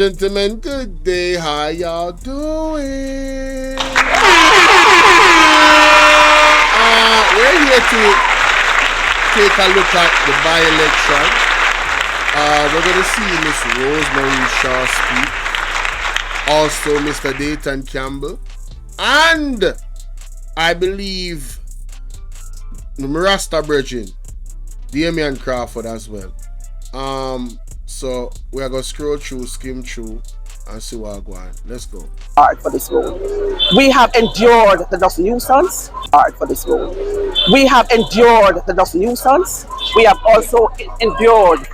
Gentlemen, good day. How y'all doing? We're here to take a look at the by-election. We're going to see Miss Rosemary Shaw speak. Also, Mr. Dayton Campbell. And I believe the Rasta Virgin, Damian Crawford as well. So we are going to scroll through, skim through, and see what go on. Let's go. Hard for this road. We have endured the dust nuisance. Hard for this road. We have endured the dust nuisance. We have also endured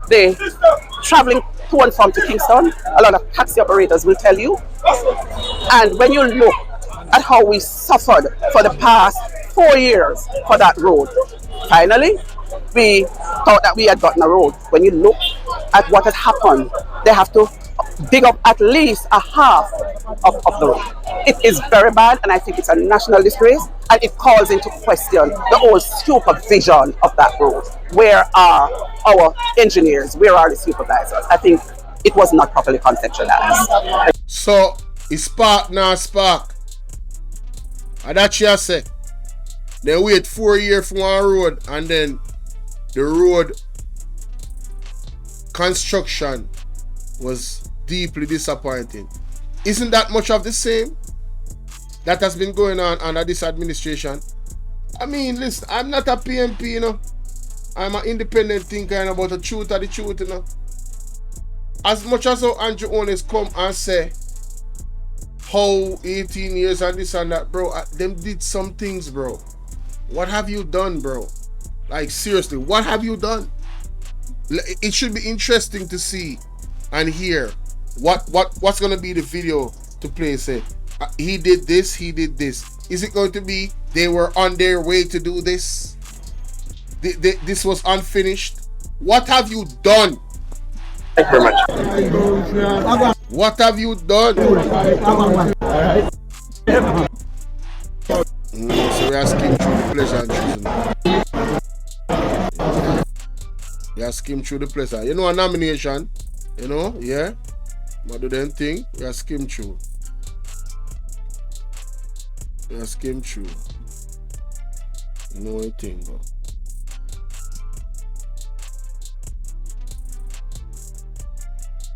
the traveling to and from to Kingston. A lot of taxi operators will tell you. And when you look at how we suffered for the past 4 years for that road, finally, we thought that we had gotten a road. When you look at what has happened, they have to dig up at least a half of the road. It is very bad, and I think it's a national disgrace, and it calls into question the whole supervision of that road. Where are our engineers? Where are the supervisors? I think it was not properly conceptualized. So, it's spark now spark. And that's what I say. They wait 4 years for one road, and then the road construction was deeply disappointing. Isn't that much of the same that has been going on under this administration? I mean, listen, I'm not a PMP, you know. I'm an independent thinker about the truth of the truth, you know. As much as how Andrew Owners come and say how 18 years and this and that, bro, them did some things, bro. What have you done, bro? Like, seriously, what have you done? It should be interesting to see and hear what's going to be the video to play. Say, he did this, he did this. Is it going to be they were on their way to do this? This was unfinished? What have you done? Thank you very much. What have you done? So we are skimming through the pleasure and choosing. We are skimming through the pleasure. You know, a nomination, you know, yeah. But do them thing, we are skimming through. We are skimming through. You know what thing, bro.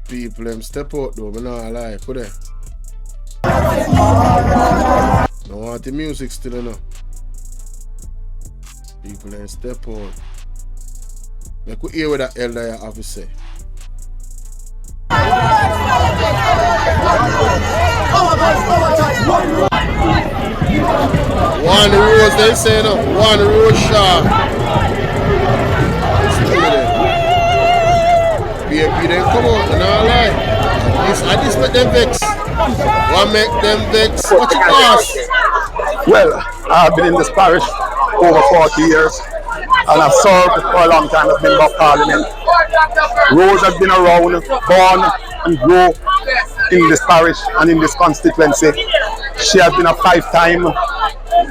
People them step out though, but not lie. Put it. Don't want the music still enough. People then step out. I could hear what that elder have to say. One rose they say no. One rose shot. PMP then come out and all lie. This make them vex. What make them vex? What you pass? Well, I've been in this parish over 40 years and I've served for a long time as member of parliament. Rose has been around, born and grew in this parish and in this constituency. She has been a 5-time,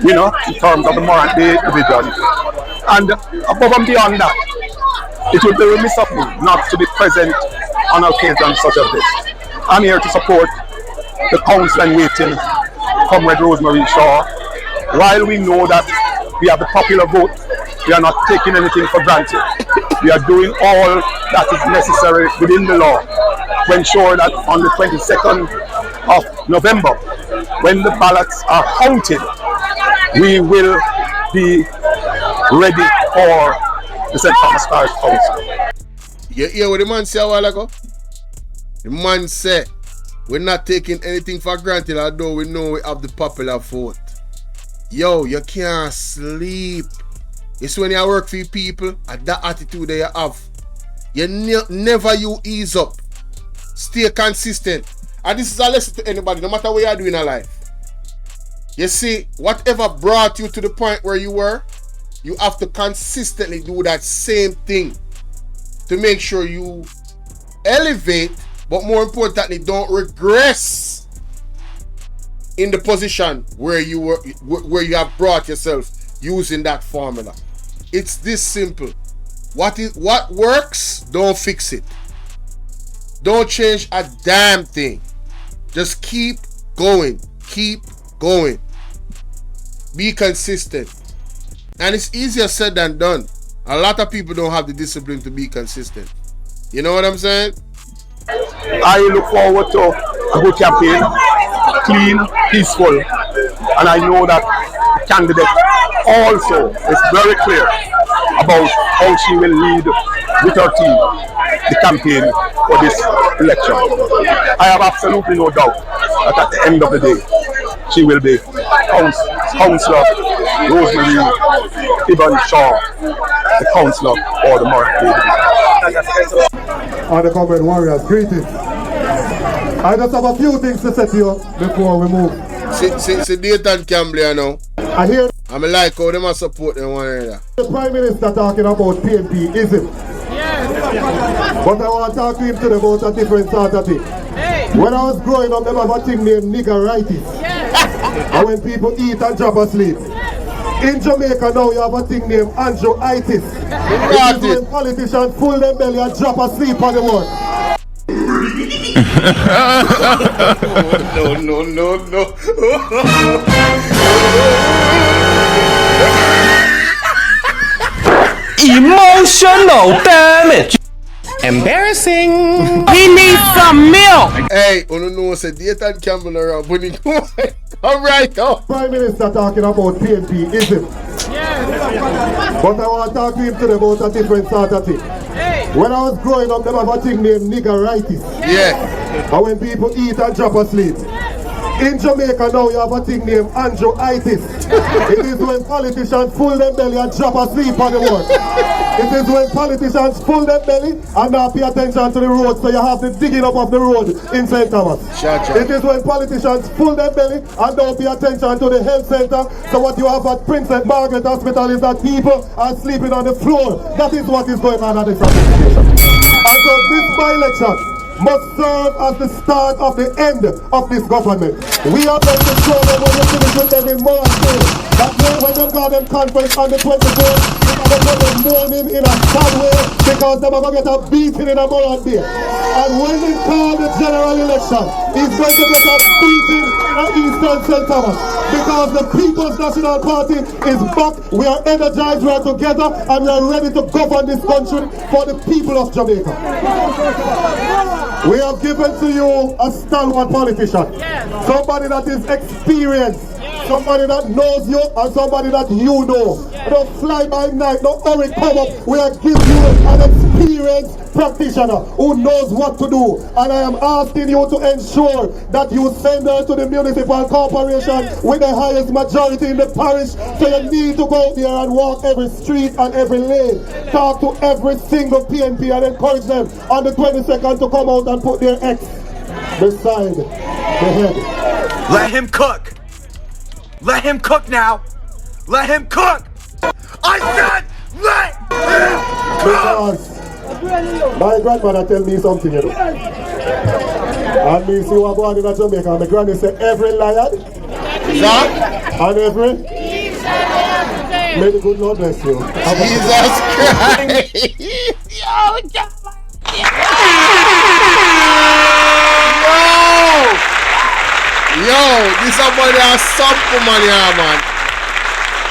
you know, in terms of the Morant division. And above and beyond that, it would be remiss of me not to be present on occasions such as this. I'm here to support the council and waiting, Comrade Rosemary Shaw. While we know that we have the popular vote, we are not taking anything for granted. We are doing all that is necessary within the law to ensure that on the 22nd of November, when the ballots are counted, we will be ready for the St. Thomas Parish Council. You hear what the man said a while ago? The man said, we're not taking anything for granted, although we know we have the popular vote. Yo, you can't sleep. It's when you work for your people, and that attitude that you have. You never you ease up. Stay consistent. And this is a lesson to anybody, no matter what you're doing in life. You see, whatever brought you to the point where you were, you have to consistently do that same thing to make sure you elevate, but more importantly, don't regress in the position where you were, where you have brought yourself using that formula. It's this simple. What works, don't fix it. Don't change a damn thing. Just keep going. Keep going. Be consistent. And it's easier said than done. A lot of people don't have the discipline to be consistent. You know what I'm saying? I look forward to a good campaign, clean, peaceful, and I know that the candidate also is very clear about how she will lead with her team the campaign for this election. I have absolutely no doubt that at the end of the day, she will be Councillor Rosemary Ibn Shaw, the Councillor for the Morant. And the Comrade Warriors, greetings. I just have a few things to say to you before we move. See Dayton Campbell now. I hear I'm like how they must support them one another. the Prime Minister talking about PNP-ism. Yes. But I want to talk to him today about a different sort of thing. Hey. When I was growing up, there was a thing named niggeritis. Yes. And when people eat and drop asleep. In Jamaica now you have a thing named angioitis. It is when politicians pull their belly and drop asleep on the word. No. Emotional damage. Embarrassing. We need some milk. Hey, you know say Dayton Campbell around when he go. Alright, Prime Minister talking about PNP-ism. Yes. But I want to talk to him today about a different sort of thing. Hey. When I was growing up, there was a thing named niggeritis. Yeah. And when people eat and drop asleep. In Jamaica now you have a thing named angioitis. It is when politicians pull their belly and drop asleep on the road. It is when politicians pull their belly and not pay attention to the road, so you have the digging up of the road in St. Thomas. It is when politicians pull their belly and don't pay attention to the health center, so what you have at Princess Margaret Hospital is that people are sleeping on the floor. That is what is going on at this administration. And so this by-election must serve as the start of the end of this government. We are going to show them when you finish with them in Morant that when they got them conference on the 24th, they're going to mourning in a sad way because they're going to get a beating in a Morant Day. And when they call the general election, he's going to get a beating in Eastern St. Thomas because the People's National Party is back. We are energized, we are together, and we are ready to govern this country for the people of Jamaica. We have given to you a stalwart politician, somebody that is experienced, somebody that knows you, and somebody that you know. Don't fly by night, don't hurry, come up. We are giving you an experienced practitioner who knows what to do. And I am asking you to ensure that you send her to the municipal corporation with the highest majority in the parish. So you need to go there and walk every street and every lane. Talk to every single PNP and encourage them on the 22nd to come out and put their X beside the head. Let him cook. Let him cook now. Let him cook. I said let him cook. My grandmother tell me something, you know. And me see what going on in Jamaica. My granny say every lion and every may the good Lord bless you. Jesus Christ. Yo, this somebody a sample man here, man.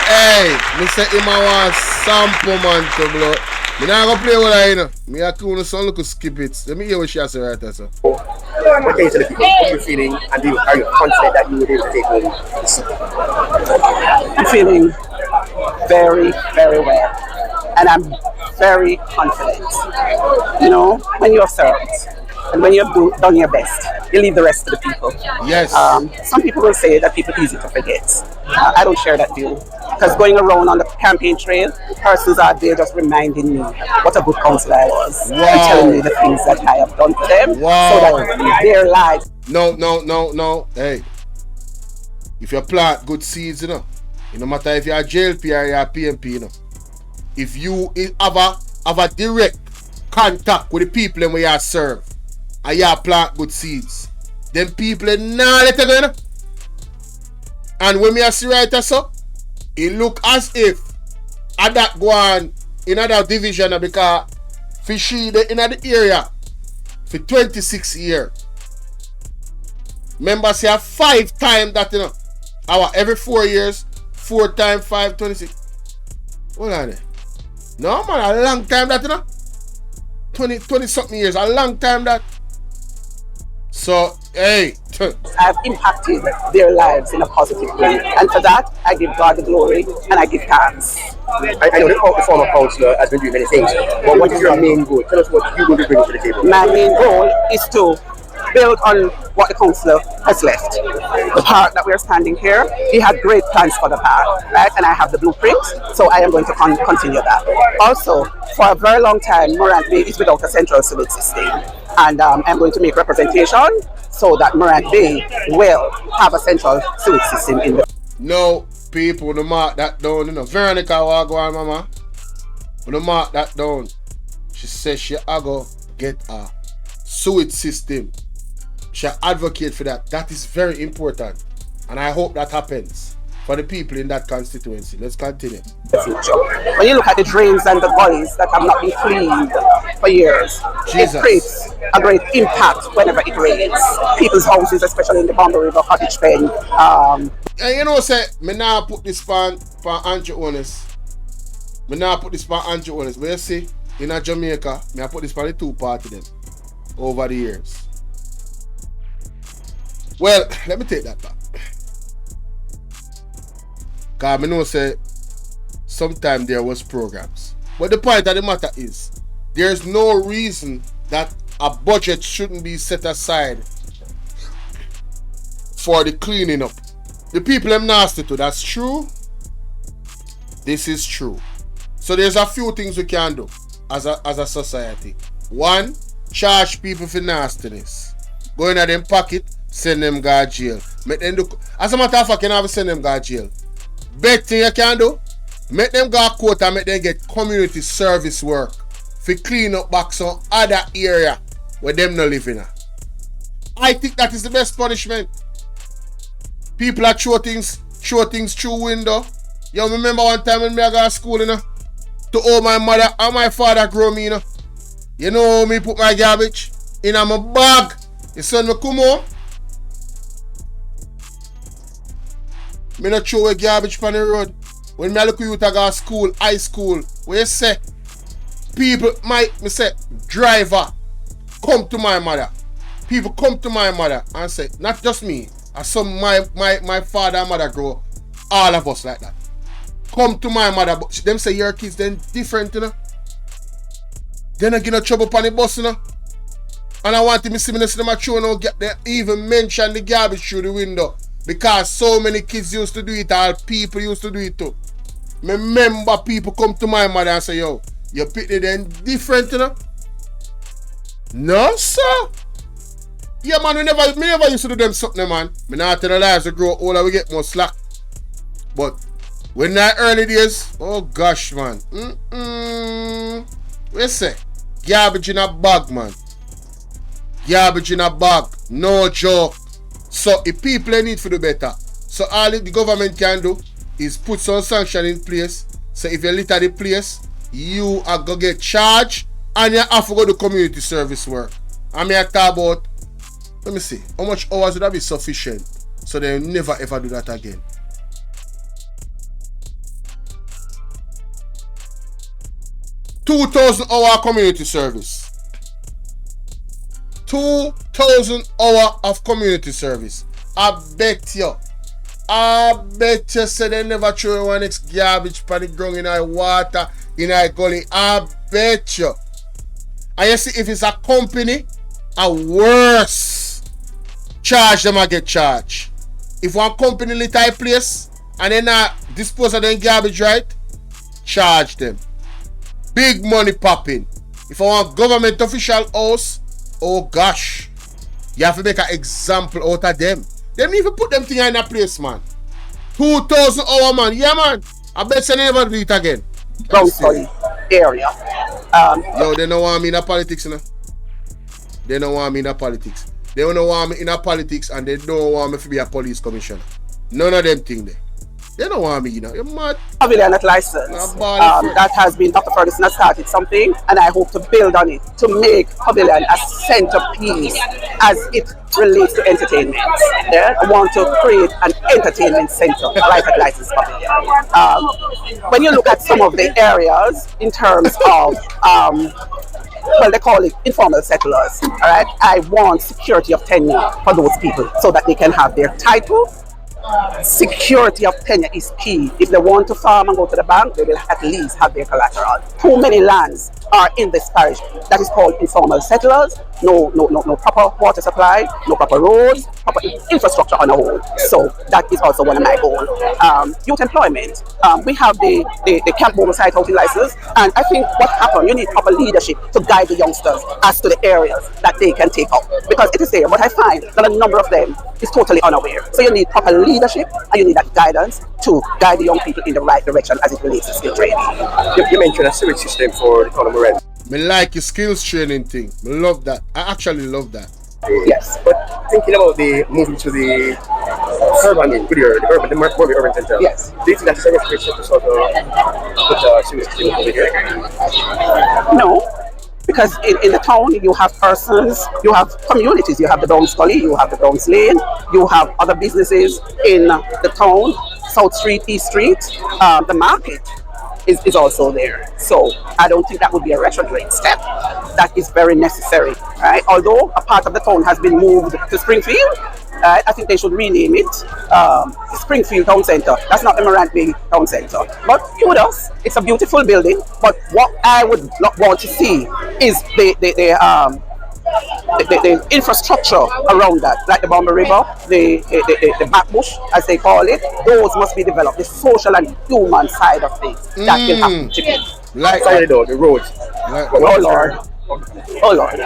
Hey, me say him a want sample man to blow. Me not gonna play with her, you know. Me a cool son look skip it. Let me hear what she has to say right there, sir. What can you tell the people? How are you feeling, and are you confident that you will be able to take home the seat? I'm feeling very, very well. And I'm very confident. You know, when you're served and when you've done your best, you leave the rest to the people. Yes. Some people will say that people are easy to forget. I don't share that view. Because going around on the campaign trail, persons are there just reminding me what a good councillor I was. Wow. And telling me the things that I have done for them. Wow. So that their lives. No. Hey. If you plant good seeds, you know, no matter if you're a JLP or you're a PMP, you know, if you have a direct contact with the people where you serve and you plant good seeds, then people nah let it go, you know? And when me see right there, so it look as if at that go on in another division because fishy in the area for 26 years. Remember, say 5 times that, you know. Every 4 years, 4 times 5, 26. Hold on there. No, man, a long time that, you know. 20 something years, a long time that. So, hey. I've impacted their lives in a positive way. And for that, I give God the glory and I give thanks. I know the former councillor has been doing many things, but what is your main goal? Tell us what you will be bringing to the table. My main goal is to build on what the councillor has left. The park that we're standing here, he had great plans for the park, right? And I have the blueprint, so I am going to continue that. Also, for a very long time, Morant Bay is without a central sewage system. And I'm going to make representation so that Morant Bay will have a central sewage system in the... No, people, no mark that down, you know. Veronica will go on, mama. No mark that down. She says she go get a sewage system. She advocate for that. That is very important. And I hope that happens for the people in that constituency. Let's continue. When you look at the drains and the gullies that have not been cleaned for years, Jesus. It creates a great impact whenever it rains. People's houses, especially in the Bumble River, Cottage Pen. And you know, say, me now put this for Andrew owners. Me now put this for Andrew owners. But you see, in a Jamaica, me I put this for the 2 party them over the years. Well, let me take that back. Because I know say sometimes there was programs. But the point of the matter is, there's no reason that a budget shouldn't be set aside for the cleaning up. The people them nasty too, that's true. This is true. So there's a few things we can do as a society. One, charge people for nastiness. Go in at them pocket, send them go to jail. Make them do, as a matter of fact, you never send them go to jail. Best thing you can do, make them go to court and make them get community service work for clean up back some other area where them not living in. I think that is the best punishment. People are throw things through window. You remember one time when I go to school, you know, to owe my mother and my father grow me, you know. You know me put my garbage in my bag. You send me come home. Me not throw away garbage on the road. When me look at you to go to school, high school, where you say, people me say, driver, come to my mother. People come to my mother and say, not just me, as some my father and mother grow, all of us like that. Come to my mother, but them say your kids then different, you know. They not get no trouble on the bus, you know. And I want to see them no get there, even mention the garbage through the window. Because so many kids used to do it, all people used to do it too. Me remember people come to my mother and say, yo, your picture then different, you know? No, sir. Yeah, man, me never used to do them something, man. Me not tell the lives to grow older, we get more slack. But when that early days, oh gosh, man. We say, garbage in a bag, man. Garbage in a bag, no joke. So if people need to do better, so all the government can do is put some sanction in place. So if you litter the place, you are going to get charged and you have to go to community service work. I mean, I talk about, let me see, how much hours would that be sufficient so they never ever do that again? $2,000 community service. 2,000 hours of community service. I bet you say they never throw one next garbage pan the ground in our water, in our gully. I bet you. And you see, if it's a company, a worse charge them I get charged. If one company litter a place and they not dispose of them garbage right, charge them. Big money popping. If I want government official house, oh gosh, you have to make an example out of them. They don't even put them things in a place, man. 2,000 hours, man. Yeah, man. I bet they never do it again. Brownstown area. Yo, they don't want me in a politics, you know. They don't want me in a politics. They don't want me in a politics and they don't want me to be a police commissioner. None of them things there. They don't want me, you know. You're mad. Pavilion at license. That has been, Dr. Ferguson has started something, and I hope to build on it to make Pavilion a centerpiece as it relates to entertainment. Yeah? I want to create an entertainment center right at License Pavilion. When you look at some of the areas in terms of well, they call it informal settlers. All right, I want security of tenure for those people so that they can have their title. Security of tenure is key. If they want to farm and go to the bank, they will at least have their collateral. Too many lands are in this parish. That is called informal settlers. No proper water supply, no proper roads, proper infrastructure on a whole. So that is also one of my goals. Youth employment. We have the Camp Bolo site out in license, and I think what happened, you need proper leadership to guide the youngsters as to the areas that they can take up, because it is there. But I find that a number of them is totally unaware. So you need proper leadership and you need that guidance to guide the young people in the right direction as it relates to skill training. You mentioned a sewage system for the town of Morant. Me like your skills training thing. Me love that. I actually love that. Yes, but thinking about the moving to the urban, the more urban center. Yes. Do you think that's a restriction to sort of put a sewage system over here? No. Because in the town, you have persons, you have communities, you have the Downs Gully, you have the Downs Lane, you have other businesses in the town, South Street, East Street, the market is also there. So I don't think that would be a retrograde step. That is very necessary, right? Although a part of the town has been moved to Springfield, I think they should rename it Springfield Town Centre. That's not the Morant Bay Town Centre. But kudos, it's a beautiful building. But what I would want to see is the infrastructure around that, like the Bomber River, the backbush, as they call it. Those must be developed. The social and human side of things that will happen to me. Like the roads. Oh Lord. Oh Lord.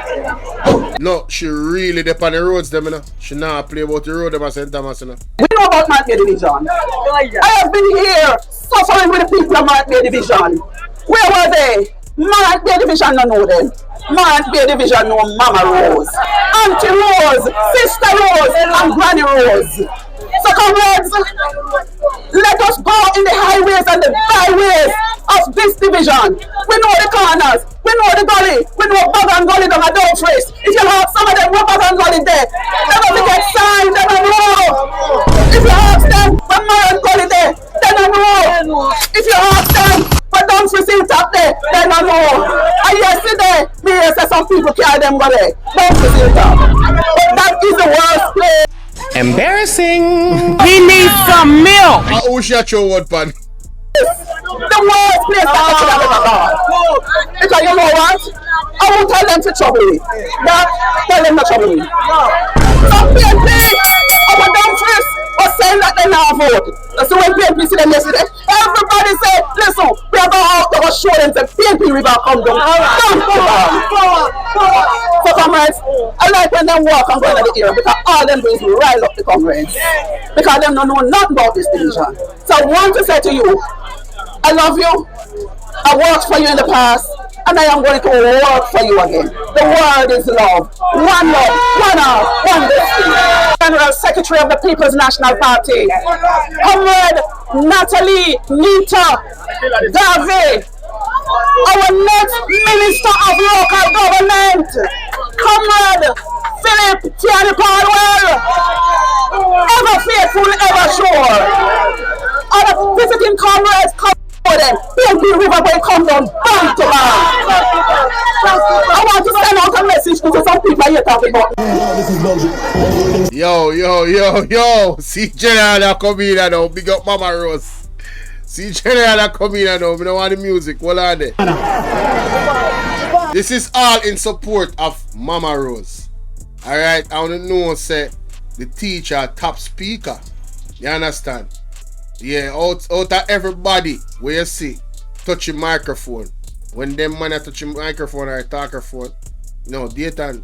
No, she really dep on the roads them, you know. She not play about the road them as St. Thomas, you know. We know about Morant Bay Division. I have been here suffering with the people of Morant Bay Division. Where were they? Morant Bay Division no know them. Morant Bay Division know Mama Rose, Auntie Rose, Sister Rose, and Granny Rose. So comrades, let us go in the highways and the byways of this division. We know the corners, we know the gully, we know Bag and Gully down a Dumfries. If you have some of them, what Bag and Gully there, they don't get signed, they don't know. If you ask them, what Morant Gully there, they don't know. If you ask them, what Dumfries is up there, they don't know. And yesterday, me say some people carry them gully, Dumfries is up. But that is the worst place. Embarrassing. We need some milk. I wish you had your word, pan. The worst place that I could have ever gone. Because you know what? I won't tell them to trouble me. But tell them to trouble me. Some PNP over Dumfries was saying that they now vote. So when PNP see them yesterday, everybody said, listen, we are going out to go show them the PNP river come down. So comrades, I like when them walk and go into the ear because all them do is rile up the comrades. Because them don't know nothing about this division. So I want to say to you, I love you. I worked for you in the past, and I am going to work for you again. The world is love. One love, one heart, one destiny. General Secretary of the People's National Party, Comrade Natalie Nita Garvey, our next Minister of Local Government, Comrade Philip Tiani Palwell, ever faithful, ever sure. Other visiting comrades, come for them. PNP River will come down, bang to bang. I want to send out a message to some people here talking about. Yo. See General come in now. Big up Mama Rose. See General come in now. We don't want the music. Hold on there. This is all in support of Mama Rose. Alright, I want to know, say, the teacher top speaker. You understand? Yeah, out of everybody where you see touch your microphone. When them man touch your microphone or talkerphone, you know, Dayton,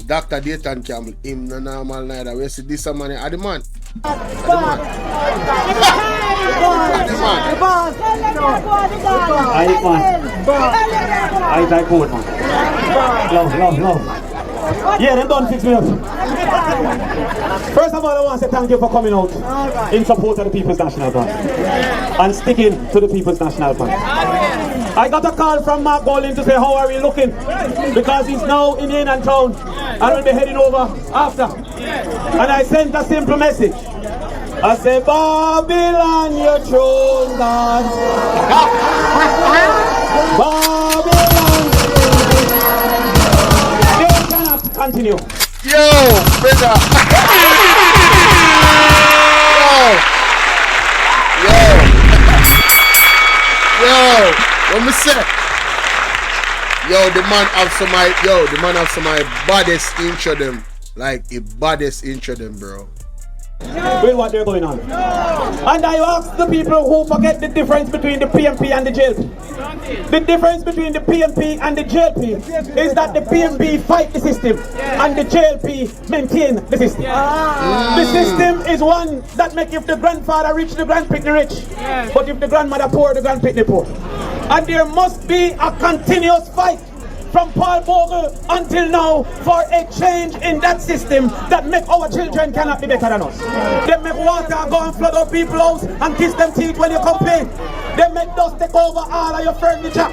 Dr. Dayton Campbell, him no normal neither. We see this man are the man. Yeah, them done fix me up. First of all, I want to say thank you for coming out in support of the People's National Bank and sticking to the People's National Bank. I got a call from Mark Golin to say how are we looking, because he's now in and town and will be heading over after. And I sent a simple message. I say, Babylon, your throne God. Babylon, they cannot continue. Yo, brother. Yo, what me say? Yo, the man have some my baddest intro them. Like the baddest intro them, bro. With what they're going on. And I ask the people who forget the difference between the PMP and the JLP. The difference between the PMP and the JLP is that the PMP fight the system and the JLP maintain the system. The system is one that make if the grandfather rich, the grandpick the rich. But if the grandmother poor, the grandpick the poor. And there must be a continuous fight from Paul Bogle until now for a change in that system that make our children cannot be better than us. They make water go and flood our people's house and kiss them teeth when you complain. They make dust take over all of your furniture.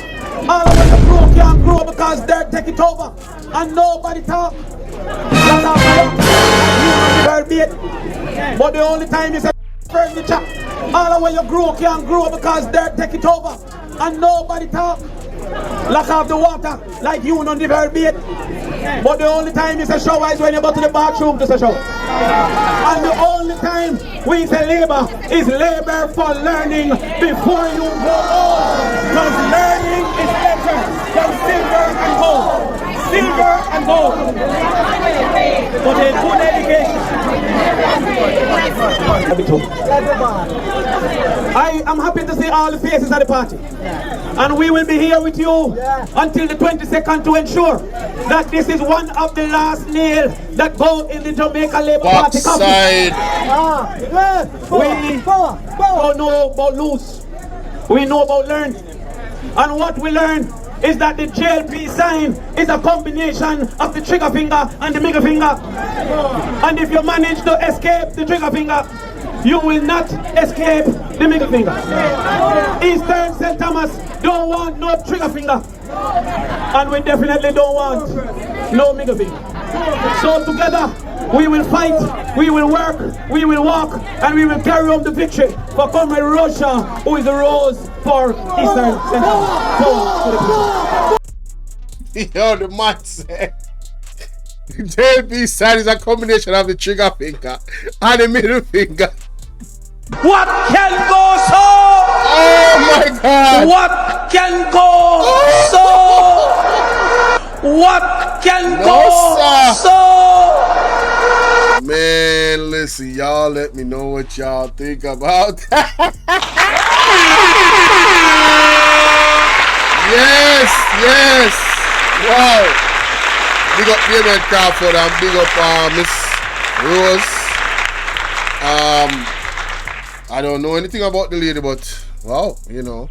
All of your grow can't grow because dirt take it over. And nobody talk. That's how but the only time you say furniture, all of your grow can't grow because dirt take it over. And nobody talk. Lock off the water like you don't develop it. But the only time you say shower is when you go to the bathroom to say shower. And the only time we say labor is labor for learning before you grow old. Because learning is better than silver and gold. Silver and gold. But a good education. I am happy to see all the faces at the party. And we will be here with you until the 22nd to ensure that this is one of the last nails that go in the Jamaica Labour Party coffin. We don't know about lose. We know about learn. And what we learn is that the JLP sign is a combination of the trigger finger and the middle finger. And if you manage to escape the trigger finger, you will not escape the middle finger. Eastern St. Thomas don't want no trigger finger. And we definitely don't want no middle finger. So together, we will fight, we will work, we will walk, and we will carry on the victory for Comrade Russia, who is a rose for Eastern St. Thomas. Yo, the man said the JLP sign is a combination of the trigger finger and the middle finger. What can go so? Oh my God! What can go so? What can go so? Man, listen, y'all let me know what y'all think about that. Yes. Wow. Big up David Crawford and big up Miss Rose. I don't know anything about the lady, but wow, you know,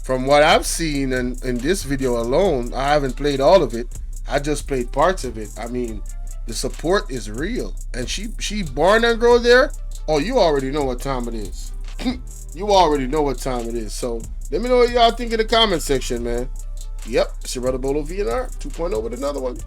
from what I've seen in this video alone, I haven't played all of it. I just played parts of it. I mean, the support is real, and she born and grow there. Oh, you already know what time it is. You already know what time it is. So let me know what y'all think in the comment section, man. Yep, it's your brother Bolo V&R 2.0 with another one.